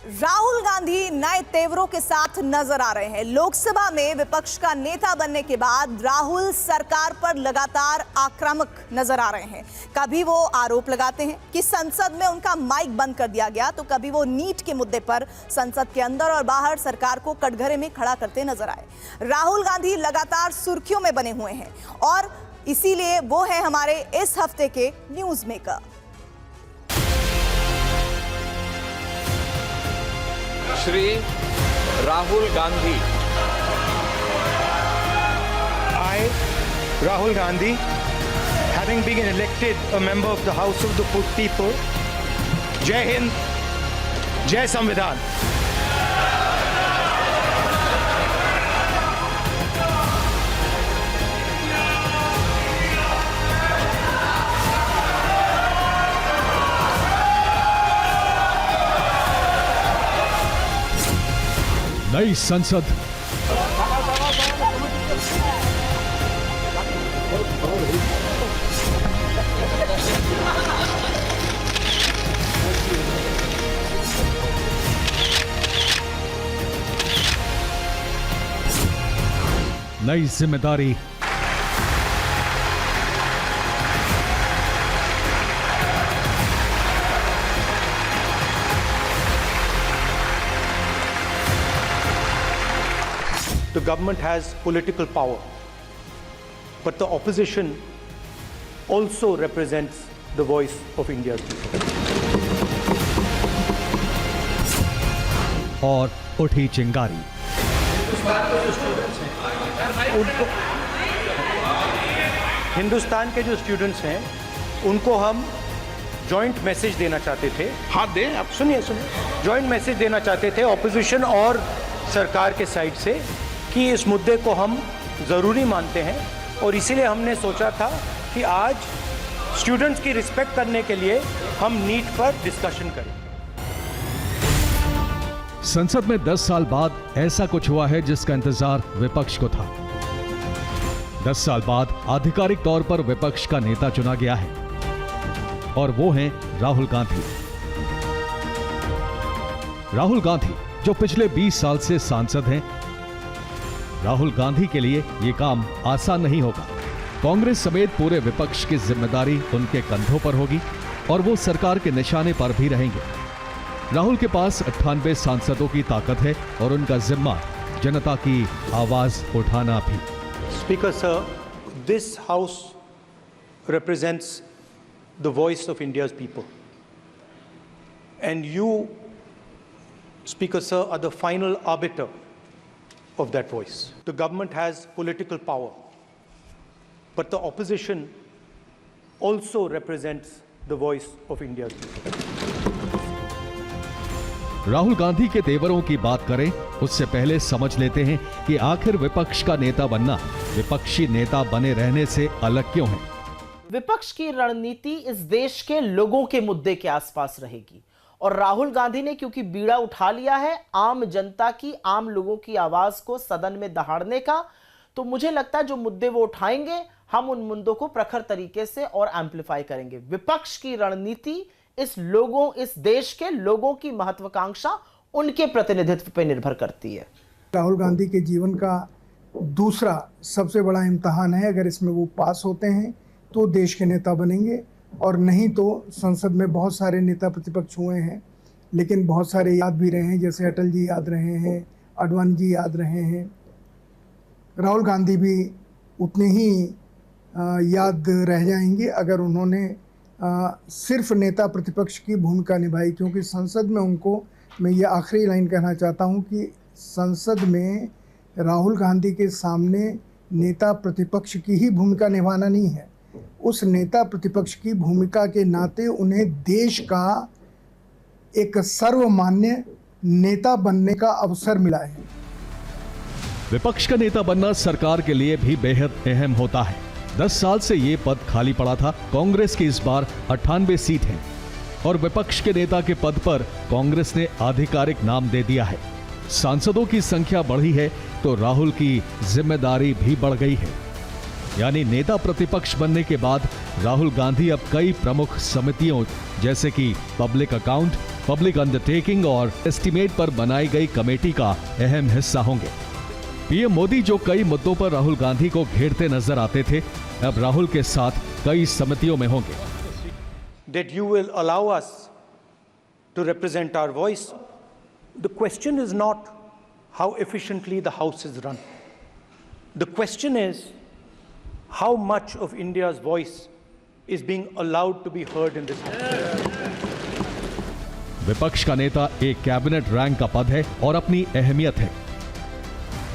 राहुल गांधी नए तेवरों के साथ नजर आ रहे हैं। लोकसभा में विपक्ष का नेता बनने के बाद राहुल सरकार पर लगातार आक्रामक नजर आ रहे हैं। कभी वो आरोप लगाते हैं कि संसद में उनका माइक बंद कर दिया गया, तो कभी वो नीट के मुद्दे पर संसद के अंदर और बाहर सरकार को कटघरे में खड़ा करते नजर आए। राहुल गांधी लगातार सुर्खियों में बने हुए हैं और इसीलिए वो है हमारे इस हफ्ते के news maker. Shri Rahul Gandhi. I, Rahul Gandhi, having been elected a member of the House of the People, Jai Hind, Jai Samvidhan. नई संसद नई जिम्मेदारी, The government has political power, but the opposition also represents the voice of India's people. और उठी चिंगारी। हिंदुस्तान के जो students हैं उनको हम जॉइंट मैसेज देना चाहते थे। हाँ दें, आप सुनिए जॉइंट मैसेज देना चाहते थे ऑपोजिशन और सरकार के साइड से कि इस मुद्दे को हम ज़रूरी मानते हैं और इसीलिए हमने सोचा था कि आज स्टूडेंट्स की रिस्पेक्ट करने के लिए हम नीट पर डिस्कशन करें। संसद में 10 साल बाद ऐसा कुछ हुआ है जिसका इंतजार विपक्ष को था। 10 साल बाद आधिकारिक तौर पर विपक्ष का नेता चुना गया है और वो हैं राहुल गांधी। राहुल गांधी जो पिछले 20 साल से सांसद हैं। राहुल गांधी के लिए यह काम आसान नहीं होगा। कांग्रेस समेत पूरे विपक्ष की जिम्मेदारी उनके कंधों पर होगी और वो सरकार के निशाने पर भी रहेंगे। राहुल के पास 98 सांसदों की ताकत है और उनका जिम्मा जनता की आवाज उठाना भी। Speaker sir, this house represents the voice of India's people. And you, Speaker Sir, are the final arbiter of that voice. The government has political power, but the opposition also represents the voice of India's people. Rahul Gandhi के तेवरों की बात करें उससे पहले समझ लेते हैं कि आखिर विपक्ष का नेता बनना विपक्षी नेता बने रहने से अलग क्यों है। विपक्ष की रणनीति इस देश के लोगों के मुद्दे के आसपास रहेगी और राहुल गांधी ने क्योंकि बीड़ा उठा लिया है आम जनता की, आम लोगों की आवाज को सदन में दहाड़ने का, तो मुझे लगता है जो मुद्दे वो उठाएंगे हम उन मुद्दों को प्रखर तरीके से और एम्पलीफाई करेंगे। विपक्ष की रणनीति इस देश के लोगों की महत्वाकांक्षा, उनके प्रतिनिधित्व पर निर्भर करती है। राहुल गांधी के जीवन का दूसरा सबसे बड़ा इम्तिहान है। अगर इसमें वो पास होते हैं तो देश के नेता बनेंगे और नहीं तो संसद में बहुत सारे नेता प्रतिपक्ष हुए हैं, लेकिन बहुत सारे याद भी रहे हैं, जैसे अटल जी याद रहे हैं, आडवाणी जी याद रहे हैं। राहुल गांधी भी उतने ही याद रह जाएंगे अगर उन्होंने सिर्फ नेता प्रतिपक्ष की भूमिका निभाई, क्योंकि संसद में उनको, मैं ये आखिरी लाइन कहना चाहता हूँ कि संसद में राहुल गांधी के सामने नेता प्रतिपक्ष की ही भूमिका निभाना नहीं है, उस नेता प्रतिपक्ष की भूमिका के नाते उन्हें देश का एक सर्वमान्य नेता बनने का अवसर मिला है। विपक्ष का नेता बनना सरकार के लिए भी बेहद अहम होता है। 10 साल से ये पद खाली पड़ा था। कांग्रेस की इस बार 98 सीट है और विपक्ष के नेता के पद पर कांग्रेस ने आधिकारिक नाम दे दिया है। सांसदों की संख्या बढ़ी है तो राहुल की जिम्मेदारी भी बढ़ गई है। यानी नेता प्रतिपक्ष बनने के बाद राहुल गांधी अब कई प्रमुख समितियों जैसे कि पब्लिक अकाउंट, पब्लिक अंडरटेकिंग और एस्टीमेट पर बनाई गई कमेटी का अहम हिस्सा होंगे। पीएम मोदी जो कई मुद्दों पर राहुल गांधी को घेरते नजर आते थे, अब राहुल के साथ कई समितियों में होंगे। That you will allow us to represent our voice. The question is not how efficiently the House is run. The question is how much of India's voice is being allowed to be heard in this House. विपक्ष का नेता एक cabinet rank का पद है और अपनी अहमियत है।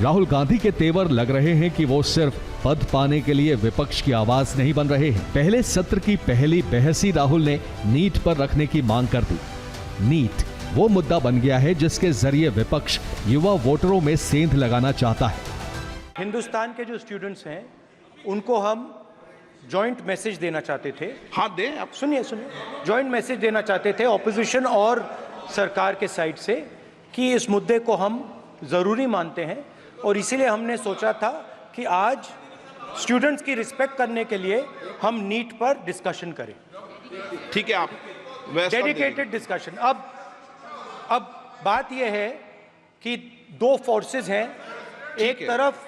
राहुल गांधी के तेवर लग रहे हैं कि वो सिर्फ पद पाने के लिए विपक्ष की आवाज नहीं बन रहे हैं। पहले सत्र की पहली बहस ही राहुल ने नीट पर रखने की मांग कर दी। नीट वो मुद्दा बन गया है जिसके जरिए विपक्ष युवा वोटरों में सेंध लगाना चाहता है। हिंदुस्तान के जो स्टूडेंट्स हैं उनको हम जॉइंट मैसेज देना चाहते थे। हाँ दें, आप सुनिए जॉइंट मैसेज देना चाहते थे ऑपोजिशन और सरकार के साइड से कि इस मुद्दे को हम ज़रूरी मानते हैं और इसीलिए हमने सोचा था कि आज स्टूडेंट्स की रिस्पेक्ट करने के लिए हम नीट पर डिस्कशन करें। ठीक है, आप डेडिकेटेड डिस्कशन। अब बात यह है कि दो फोर्सेस हैं, एक तरफ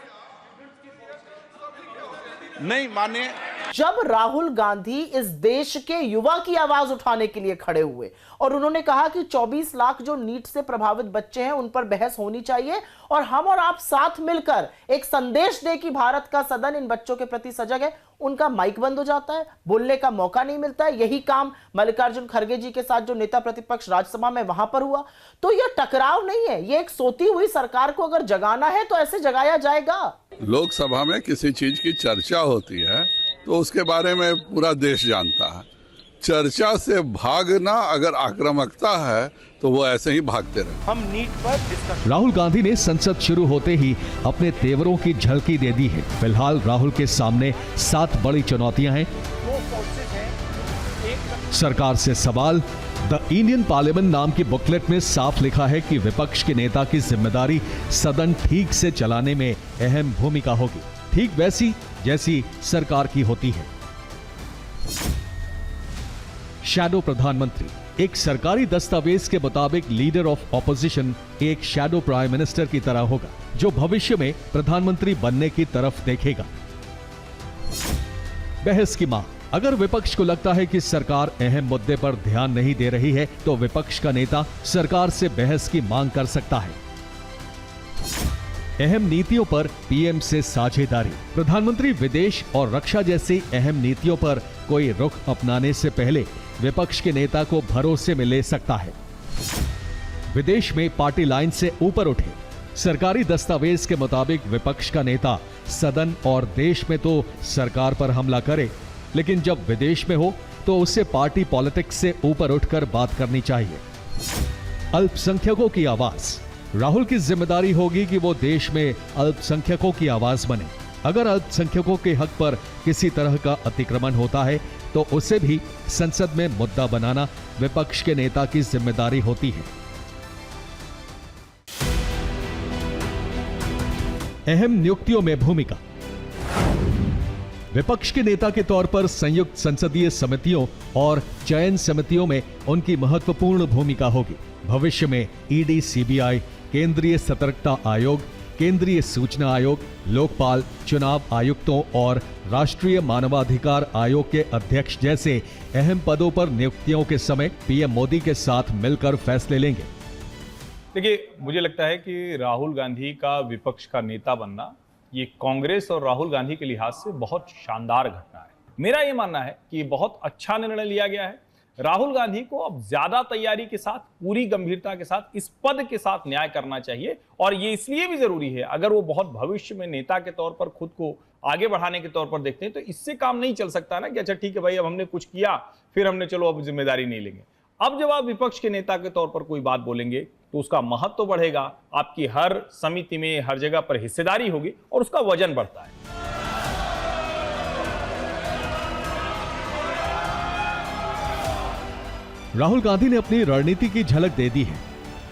नहीं माने। जब राहुल गांधी इस देश के युवा की आवाज उठाने के लिए खड़े हुए और उन्होंने कहा कि 24 लाख जो नीट से प्रभावित बच्चे हैं उन पर बहस होनी चाहिए और हम और आप साथ मिलकर एक संदेश दे कि भारत का सदन इन बच्चों के प्रति सजग है, उनका माइक बंद हो जाता है, बोलने का मौका नहीं मिलता है। यही काम मल्लिकार्जुन खड़गे जी के साथ जो नेता प्रतिपक्ष राज्यसभा में वहां पर हुआ। तो यह टकराव नहीं है, यह एक सोती हुई सरकार को अगर जगाना है तो ऐसे जगाया जाएगा। लोकसभा में किसी चीज की चर्चा होती है तो उसके बारे में पूरा देश जानता है। चर्चा से भागना अगर आक्रामकता है तो वो ऐसे ही भागते रहे। हम नीट पर डिस्कशन। राहुल गांधी ने संसद शुरू होते ही अपने तेवरों की झलकी दे दी है। फिलहाल राहुल के सामने 7 बड़ी चुनौतियां हैं। सरकार से सवाल। द इंडियन पार्लियामेंट नाम की बुकलेट में साफ लिखा है कि विपक्ष के नेता की जिम्मेदारी सदन ठीक से चलाने में अहम भूमिका होगी, ठीक वैसी जैसी सरकार की होती है। शैडो प्रधानमंत्री। एक सरकारी दस्तावेज के मुताबिक लीडर ऑफ ऑपोजिशन एक शैडो प्राइम मिनिस्टर की तरह होगा जो भविष्य में प्रधानमंत्री बनने की तरफ देखेगा। बहस की मांग। अगर विपक्ष को लगता है कि सरकार अहम मुद्दे पर ध्यान नहीं दे रही है तो विपक्ष का नेता सरकार से बहस की मांग कर सकता है। अहम नीतियों पर पीएम से साझेदारी। प्रधानमंत्री विदेश और रक्षा जैसी अहम नीतियों पर कोई रुख अपनाने से पहले विपक्ष के नेता को भरोसे में ले सकता है। विदेश में पार्टी लाइन से ऊपर उठे। सरकारी दस्तावेज के मुताबिक विपक्ष का नेता सदन और देश में तो सरकार पर हमला करे, लेकिन जब विदेश में हो तो उससे पार्टी पॉलिटिक्स से ऊपर उठकर बात करनी चाहिए। अल्पसंख्यकों की आवाज। राहुल की जिम्मेदारी होगी कि वो देश में अल्पसंख्यकों की आवाज बने। अगर अल्पसंख्यकों के हक पर किसी तरह का अतिक्रमण होता है तो उसे भी संसद में मुद्दा बनाना विपक्ष के नेता की जिम्मेदारी होती है। अहम नियुक्तियों में भूमिका। विपक्ष के नेता के तौर पर संयुक्त संसदीय समितियों और चयन समितियों में उनकी महत्वपूर्ण भूमिका होगी। भविष्य में ईडी, सीबीआई, केंद्रीय सतर्कता आयोग, केंद्रीय सूचना आयोग, लोकपाल, चुनाव आयुक्तों और राष्ट्रीय मानवाधिकार आयोग के अध्यक्ष जैसे अहम पदों पर नियुक्तियों के समय पीएम मोदी के साथ मिलकर फैसले लेंगे। देखिए, मुझे लगता है कि राहुल गांधी का विपक्ष का नेता बनना ये कांग्रेस और राहुल गांधी के लिहाज से बहुत शानदार घटना है। मेरा ये मानना है कि बहुत अच्छा निर्णय लिया गया है। राहुल गांधी को अब ज्यादा तैयारी के साथ, पूरी गंभीरता के साथ इस पद के साथ न्याय करना चाहिए और ये इसलिए भी जरूरी है, अगर वो बहुत भविष्य में नेता के तौर पर खुद को आगे बढ़ाने के तौर पर देखते हैं तो इससे काम नहीं चल सकता ना कि अच्छा ठीक है भाई अब हमने कुछ किया फिर हमने चलो अब जिम्मेदारी नहीं लेंगे। अब जब आप विपक्ष के नेता के तौर पर कोई बात बोलेंगे तो उसका महत्व तो बढ़ेगा, आपकी हर समिति में हर जगह पर हिस्सेदारी होगी और उसका वजन बढ़ता है। राहुल गांधी ने अपनी रणनीति की झलक दे दी है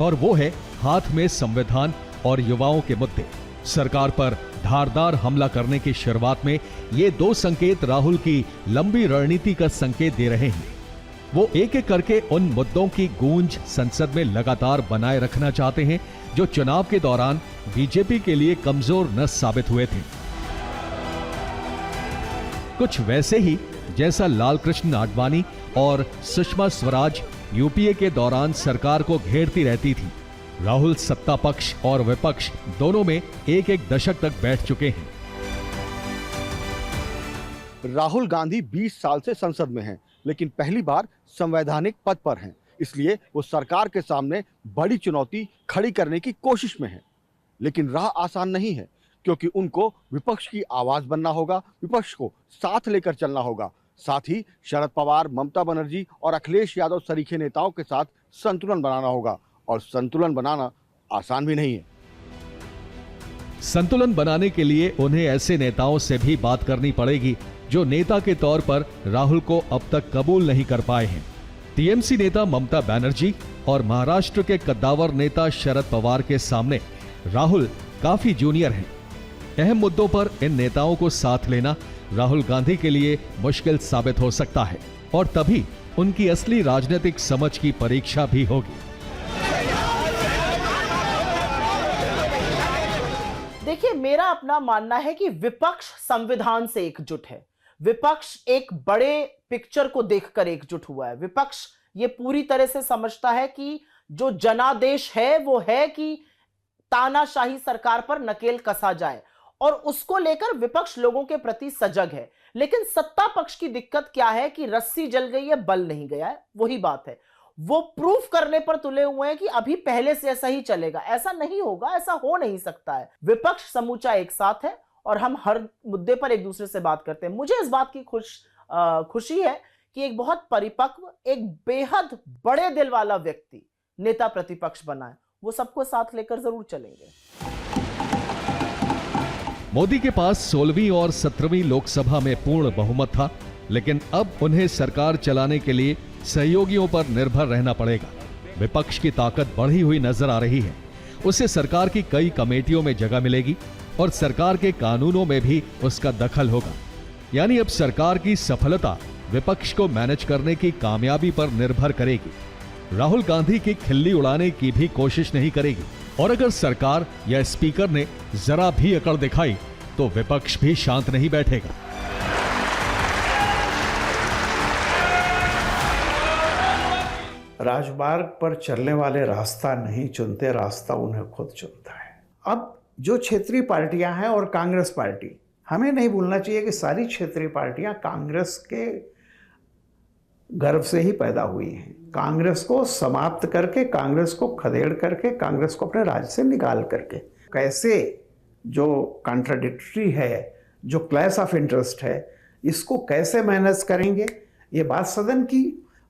और वो है हाथ में संविधान और युवाओं के मुद्दे। सरकार पर धारदार हमला करने की शुरुआत में ये दो संकेत राहुल की लंबी रणनीति का संकेत दे रहे हैं। वो एक एक करके उन मुद्दों की गूंज संसद में लगातार बनाए रखना चाहते हैं जो चुनाव के दौरान बीजेपी के लिए कमजोर नस साबित हुए थे। कुछ वैसे ही जैसा लालकृष्ण आडवाणी और सुषमा स्वराज यूपीए के दौरान सरकार को घेरती रहती थी। राहुल सत्ता पक्ष और विपक्ष दोनों में एक एक दशक तक बैठ चुके हैं। राहुल गांधी 20 साल से संसद में हैं, लेकिन पहली बार संवैधानिक पद पर हैं। इसलिए वो सरकार के सामने बड़ी चुनौती खड़ी करने की कोशिश में हैं। लेकिन राह आसान नहीं है, क्योंकि उनको विपक्ष की आवाज बनना होगा, विपक्ष को साथ लेकर चलना होगा। साथ ही शरद पवार, ममता बनर्जी और अखिलेश यादव सरीखे नेताओं के साथ संतुलन बनाना होगा, और संतुलन बनाना आसान भी नहीं है। संतुलन बनाने के लिए उन्हें ऐसे नेताओं से भी बात करनी पड़ेगी जो नेता के तौर पर राहुल को अब तक कबूल नहीं कर पाए हैं। टीएमसी नेता ममता बनर्जी और महाराष्ट्र के कद्दावर नेता शरद पवार के सामने राहुल काफी जूनियर हैं। अहम मुद्दों पर इन नेताओं को साथ लेना राहुल गांधी के लिए मुश्किल साबित हो सकता है, और तभी उनकी असली राजनीतिक समझ की परीक्षा भी होगी। देखिए, मेरा अपना मानना है कि विपक्ष संविधान से एकजुट है। विपक्ष एक बड़े पिक्चर को देखकर एकजुट हुआ है। विपक्ष ये पूरी तरह से समझता है कि जो जनादेश है वो है कि तानाशाही सरकार पर नकेल कसा जाए, और उसको लेकर विपक्ष लोगों के प्रति सजग है। लेकिन सत्ता पक्ष की दिक्कत क्या है कि रस्सी जल गई है, बल नहीं गया है। वही बात है, वो प्रूफ करने पर तुले हुए हैं कि अभी पहले से ऐसा ही चलेगा। ऐसा नहीं होगा, ऐसा हो नहीं सकता है। विपक्ष समूचा एक साथ है और हम हर मुद्दे पर एक दूसरे से बात करते हैं। मुझे इस बात की खुशी है कि एक बहुत परिपक्व, एक बेहद बड़े दिल वाला व्यक्ति नेता प्रतिपक्ष बना है। वो सबको साथ लेकर जरूर चलेंगे। मोदी के पास 16वीं और 17वीं लोकसभा में पूर्ण बहुमत था, लेकिन अब उन्हें सरकार चलाने के लिए सहयोगियों पर निर्भर रहना पड़ेगा। विपक्ष की ताकत बढ़ी हुई नजर आ रही है। उसे सरकार की कई कमेटियों में जगह मिलेगी और सरकार के कानूनों में भी उसका दखल होगा। यानी अब सरकार की सफलता विपक्ष को मैनेज करने की कामयाबी पर निर्भर करेगी। राहुल गांधी की खिल्ली उड़ाने की भी कोशिश नहीं करेगी, और अगर सरकार या स्पीकर ने जरा भी अकड़ दिखाई तो विपक्ष भी शांत नहीं बैठेगा। राजमार्ग पर चलने वाले रास्ता नहीं चुनते, रास्ता उन्हें खुद चुनता है। अब जो क्षेत्रीय पार्टियां हैं और कांग्रेस पार्टी, हमें नहीं भूलना चाहिए कि सारी क्षेत्रीय पार्टियां कांग्रेस के गर्भ से ही पैदा हुई हैं। कांग्रेस को समाप्त करके, कांग्रेस को खदेड़ करके, कांग्रेस को अपने राज्य से निकाल करके, कैसे जो कॉन्ट्राडिक्टरी है, जो क्लैश ऑफ इंटरेस्ट है, इसको कैसे मैनेज करेंगे, ये बात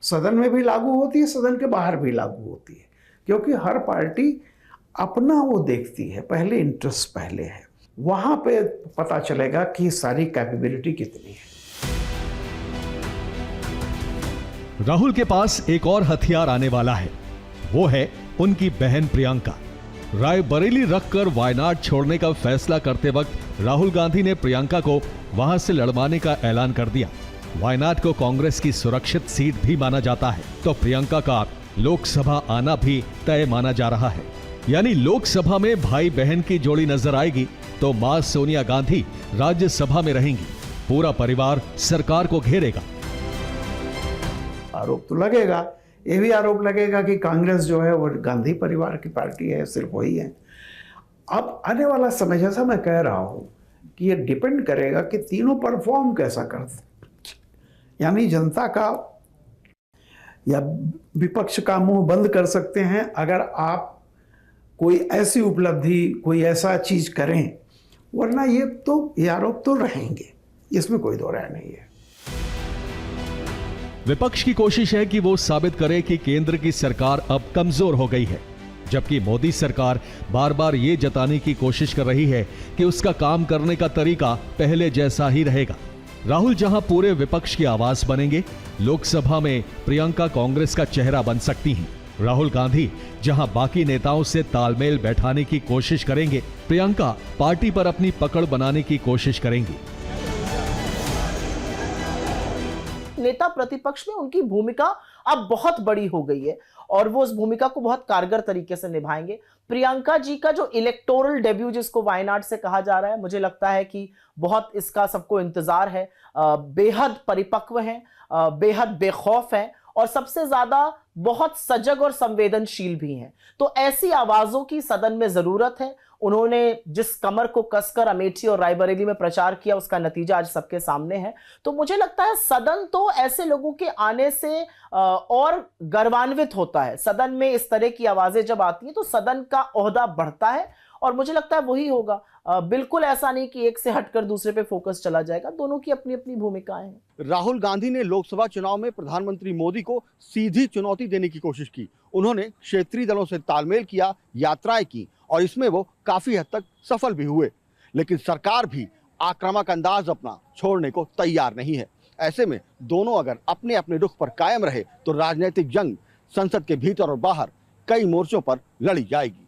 सदन में भी लागू होती है, सदन के बाहर भी लागू होती है। क्योंकि हर पार्टी अपना वो देखती है, पहले इंटरेस्ट पहले है। वहां पे पता चलेगा कि सारी कैपेबिलिटी कितनी है। राहुल के पास एक और हथियार आने वाला है, वो है उनकी बहन प्रियंका। रायबरेली रखकर वायनाड छोड़ने का फैसला करते वक्त राहुल गांधी ने प्रियंका को वहां से लड़वाने का ऐलान कर दिया। वायनाड को कांग्रेस की सुरक्षित सीट भी माना जाता है, तो प्रियंका का लोकसभा आना भी तय माना जा रहा है। यानी लोकसभा में भाई बहन की जोड़ी नजर आएगी तो मां सोनिया गांधी राज्यसभा में रहेंगी। पूरा परिवार सरकार को घेरेगा। आरोप तो लगेगा, ये भी आरोप लगेगा कि कांग्रेस जो है वो गांधी परिवार की पार्टी है, सिर्फ वही है। अब आने वाला समय, जैसा मैं कह रहा हूं कि ये डिपेंड करेगा कि तीनों परफॉर्म कैसा करते, यानी जनता का या विपक्ष का मुंह बंद कर सकते हैं अगर आप कोई ऐसी उपलब्धि, कोई ऐसा चीज करें, वरना ये आरोप तो रहेंगे, इसमें कोई दो राय नहीं है। विपक्ष की कोशिश है कि वो साबित करे कि केंद्र की सरकार अब कमजोर हो गई है, जबकि मोदी सरकार बार बार ये जताने की कोशिश कर रही है कि उसका काम करने का तरीका पहले जैसा ही रहेगा। राहुल जहां पूरे विपक्ष की आवाज बनेंगे, लोकसभा में प्रियंका कांग्रेस का चेहरा बन सकती हैं। राहुल गांधी जहां बाकी नेताओं से तालमेल बैठाने की कोशिश करेंगे, प्रियंका पार्टी पर अपनी पकड़ बनाने की कोशिश करेंगी। नेता प्रतिपक्ष में उनकी भूमिका अब बहुत बड़ी हो गई है और वो उस भूमिका को बहुत कारगर तरीके से निभाएंगे। प्रियंका जी का जो इलेक्टोरल डेब्यू जिसको वायनाड से कहा जा रहा है, मुझे लगता है कि बहुत इसका सबको इंतजार है। बेहद परिपक्व हैं, बेहद बेखौफ हैं और सबसे ज्यादा बहुत सजग और संवेदनशील भी हैं। तो ऐसी आवाजों की सदन में जरूरत है। उन्होंने जिस कमर को कसकर अमेठी और रायबरेली में प्रचार किया उसका नतीजा आज सबके सामने है। तो मुझे लगता है सदन तो ऐसे लोगों के आने से और गर्वान्वित होता है। सदन में इस तरह की आवाजें जब आती हैं तो सदन का ओहदा बढ़ता है और मुझे लगता है वही होगा। बिल्कुल ऐसा नहीं कि एक से हटकर दूसरे पे फोकस चला जाएगा। दोनों की अपनी अपनी भूमिकाएं हैं। राहुल गांधी ने लोकसभा चुनाव में प्रधानमंत्री मोदी को सीधी चुनौती देने की कोशिश की। उन्होंने क्षेत्रीय दलों से तालमेल किया, यात्राएं की और इसमें वो काफी हद तक सफल भी हुए। लेकिन सरकार भी आक्रामक अंदाज अपना छोड़ने को तैयार नहीं है। ऐसे में दोनों अगर अपने अपने रुख पर कायम रहे तो राजनीतिक जंग संसद के भीतर और बाहर कई मोर्चों पर लड़ी जाएगी।